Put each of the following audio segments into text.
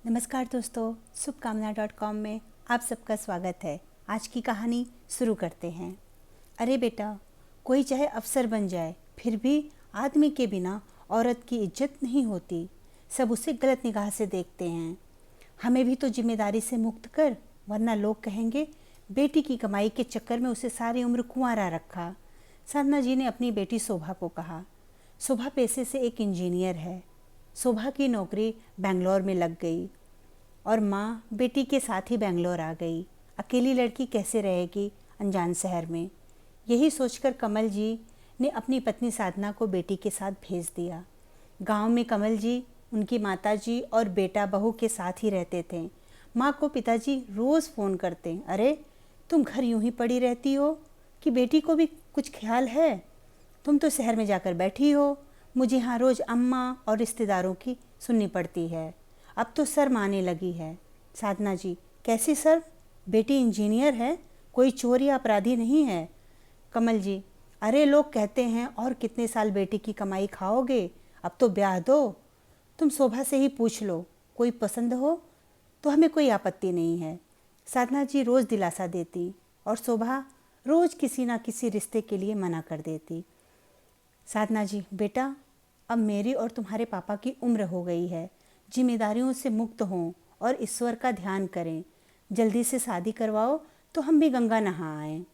नमस्कार दोस्तों, शुभकामना.com में आप सबका स्वागत है। आज की कहानी शुरू करते हैं। अरे बेटा, कोई चाहे अफसर बन जाए फिर भी आदमी के बिना औरत की इज्जत नहीं होती। सब उसे गलत निगाह से देखते हैं। हमें भी तो जिम्मेदारी से मुक्त कर, वरना लोग कहेंगे बेटी की कमाई के चक्कर में उसे सारी उम्र कुंवारा रखा। साधना जी ने अपनी बेटी शोभा को कहा। शोभा पेशे से एक इंजीनियर है। शोभा की नौकरी बेंगलोर में लग गई और माँ बेटी के साथ ही बेंगलोर आ गई। अकेली लड़की कैसे रहेगी अनजान शहर में। यही सोचकर कमल जी ने अपनी पत्नी साधना को बेटी के साथ भेज दिया। गांव में कमल जी, उनकी माताजी और बेटा बहू के साथ ही रहते थे। माँ को पिताजी रोज़ फ़ोन करते, अरे तुम घर यूं ही पड़ी रहती हो कि बेटी को भी कुछ ख्याल है? तुम तो शहर में जाकर बैठी हो। मुझे यहाँ रोज़ अम्मा और रिश्तेदारों की सुननी पड़ती है। अब तो शर्म आने लगी है। साधना जी, कैसी शर्म? बेटी इंजीनियर है, कोई चोर या अपराधी नहीं है। कमल जी, अरे लोग कहते हैं और कितने साल बेटी की कमाई खाओगे, अब तो ब्याह दो। तुम शोभा से ही पूछ लो, कोई पसंद हो तो हमें कोई आपत्ति नहीं है। साधना जी रोज़ दिलासा देती और शोभा रोज़ किसी ना किसी रिश्ते के लिए मना कर देती। साधना जी, बेटा अब मेरी और तुम्हारे पापा की उम्र हो गई है, जिम्मेदारियों से मुक्त हों और ईश्वर का ध्यान करें। जल्दी से शादी करवाओ तो हम भी गंगा नहा आएँ।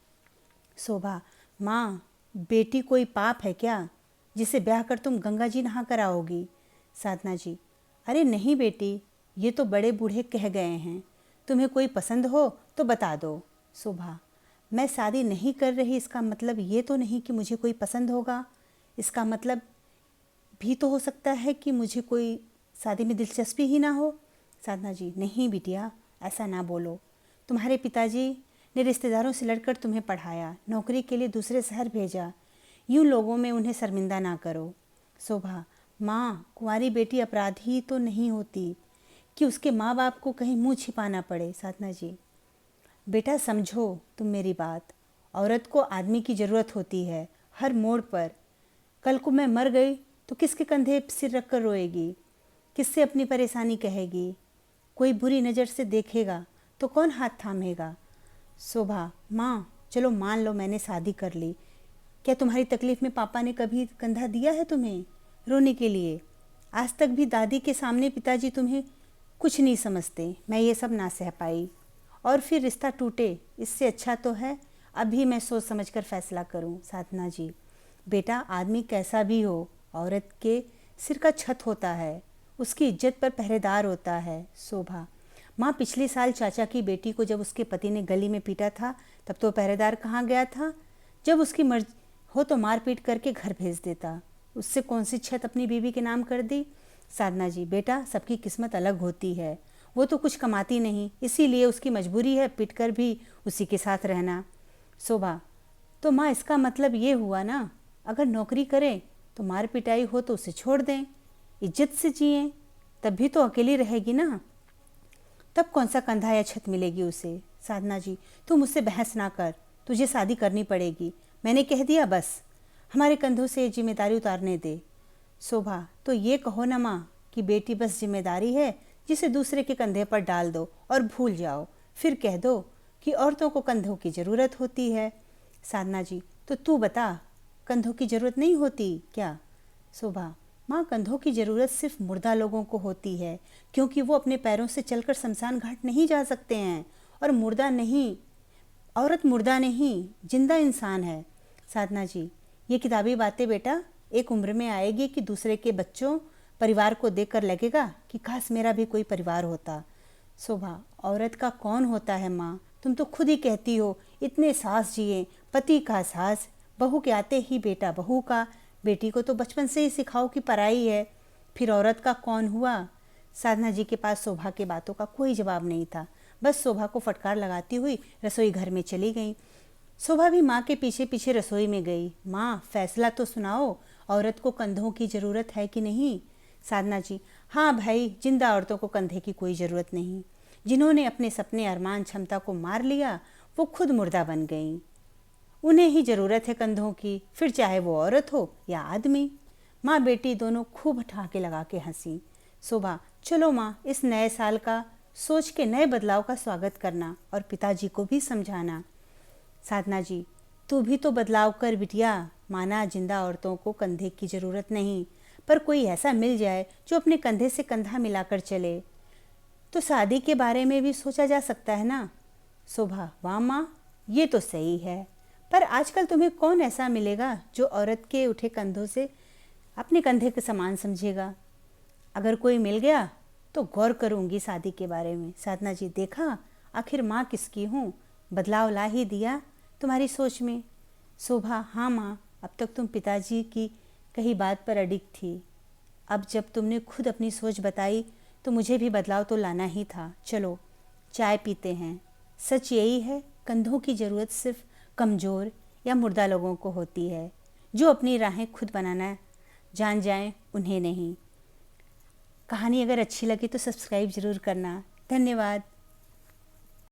शोभा, माँ बेटी कोई पाप है क्या जिसे ब्याह कर तुम गंगा जी नहा कर आओगी? साधना जी, अरे नहीं बेटी, ये तो बड़े बूढ़े कह गए हैं, तुम्हें कोई पसंद हो तो बता दो। शोभा, मैं शादी नहीं कर रही इसका मतलब ये तो नहीं कि मुझे कोई पसंद होगा। इसका मतलब भी तो हो सकता है कि मुझे कोई शादी में दिलचस्पी ही ना हो। साधना जी, नहीं बिटिया, ऐसा ना बोलो। तुम्हारे पिताजी ने रिश्तेदारों से लड़कर तुम्हें पढ़ाया, नौकरी के लिए दूसरे शहर भेजा। यूँ लोगों में उन्हें शर्मिंदा ना करो। शोभा, माँ कुंवारी बेटी अपराधी तो नहीं होती कि उसके माँ बाप को कहीं मुँह छिपाना पड़े। साधना जी, बेटा समझो तुम मेरी बात। औरत को आदमी की ज़रूरत होती है हर मोड़ पर। कल को मैं मर गई तो किसके कंधे सिर रख कर रोएगी? किससे अपनी परेशानी कहेगी? कोई बुरी नज़र से देखेगा तो कौन हाथ थामेगा? शोभा, माँ चलो मान लो मैंने शादी कर ली, क्या तुम्हारी तकलीफ़ में पापा ने कभी कंधा दिया है तुम्हें रोने के लिए? आज तक भी दादी के सामने पिताजी तुम्हें कुछ नहीं समझते। मैं ये सब ना सह पाई और फिर रिश्ता टूटे, इससे अच्छा तो है अभी मैं सोच समझ कर फैसला करूं। साधना जी, बेटा आदमी कैसा भी हो, औरत के सिर का छत होता है, उसकी इज्जत पर पहरेदार होता है। शोभा, माँ पिछले साल चाचा की बेटी को जब उसके पति ने गली में पीटा था तब तो पहरेदार कहाँ गया था? जब उसकी मर्जी हो तो मार पीट करके घर भेज देता। उससे कौन सी छत अपनी बीवी के नाम कर दी? साधना जी, बेटा सबकी किस्मत अलग होती है, वो तो कुछ कमाती नहीं, इसीलिए उसकी मजबूरी है पिट कर भी उसी के साथ रहना। शोभा, तो माँ इसका मतलब ये हुआ ना, अगर नौकरी करें तो मार पिटाई हो तो उसे छोड़ दें, इज्जत से जिएं, तब भी तो अकेली रहेगी ना। तब कौन सा कंधा या छत मिलेगी उसे? साधना जी, तू मुझसे बहस ना कर, तुझे शादी करनी पड़ेगी, मैंने कह दिया बस, हमारे कंधों से जिम्मेदारी उतारने दे। शोभा, तो ये कहो ना माँ कि बेटी बस जिम्मेदारी है जिसे दूसरे के कंधे पर डाल दो और भूल जाओ, फिर कह दो कि औरतों को कंधों की ज़रूरत होती है। साधना जी, तो तू बता, कंधों की ज़रूरत नहीं होती क्या? शोभा, माँ कंधों की ज़रूरत सिर्फ मुर्दा लोगों को होती है, क्योंकि वो अपने पैरों से चलकर शमशान घाट नहीं जा सकते हैं। और मुर्दा नहीं, औरत मुर्दा नहीं, जिंदा इंसान है। साधना जी, ये किताबी बातें बेटा एक उम्र में आएगी कि दूसरे के बच्चों परिवार को देखकर लगेगा कि काश मेरा भी कोई परिवार होता। शोभा, औरत का कौन होता है माँ, तुम तो खुद ही कहती हो इतने सास जिए, पति का सास, बहू के आते ही बेटा बहू का। बेटी को तो बचपन से ही सिखाओ कि पराई है, फिर औरत का कौन हुआ? साधना जी के पास शोभा के बातों का कोई जवाब नहीं था, बस शोभा को फटकार लगाती हुई रसोई घर में चली गई। शोभा भी माँ के पीछे पीछे रसोई में गई। माँ फैसला तो सुनाओ, औरत को कंधों की ज़रूरत है कि नहीं? साधना जी, हाँ भाई, जिंदा औरतों को कंधे की कोई ज़रूरत नहीं। जिन्होंने अपने सपने अरमान क्षमता को मार लिया वो खुद मुर्दा बन गई। उन्हें ही ज़रूरत है कंधों की, फिर चाहे वो औरत हो या आदमी। माँ बेटी दोनों खूब ठहाके लगा के हंसी। शोभा, चलो माँ, इस नए साल का सोच के नए बदलाव का स्वागत करना और पिताजी को भी समझाना। साधना जी, तू भी तो बदलाव कर बिटिया। माना जिंदा औरतों को कंधे की ज़रूरत नहीं, पर कोई ऐसा मिल जाए जो अपने कंधे से कंधा मिलाकर चले, तो शादी के बारे में भी सोचा जा सकता है ना। शोभा, वाह माँ, ये तो सही है, पर आजकल तुम्हें कौन ऐसा मिलेगा जो औरत के उठे कंधों से अपने कंधे के समान समझेगा। अगर कोई मिल गया तो गौर करूंगी शादी के बारे में। साधना जी, देखा आखिर माँ किसकी हूँ, बदलाव ला ही दिया तुम्हारी सोच में। शोभा, हाँ माँ, अब तक तुम पिताजी की कही बात पर अडिग थी, अब जब तुमने खुद अपनी सोच बताई तो मुझे भी बदलाव तो लाना ही था। चलो चाय पीते हैं। सच यही है, कंधों की ज़रूरत सिर्फ कमज़ोर या मुर्दा लोगों को होती है, जो अपनी राहें खुद बनाना जान जाएं, उन्हें नहीं। कहानी अगर अच्छी लगी तो सब्सक्राइब ज़रूर करना। धन्यवाद।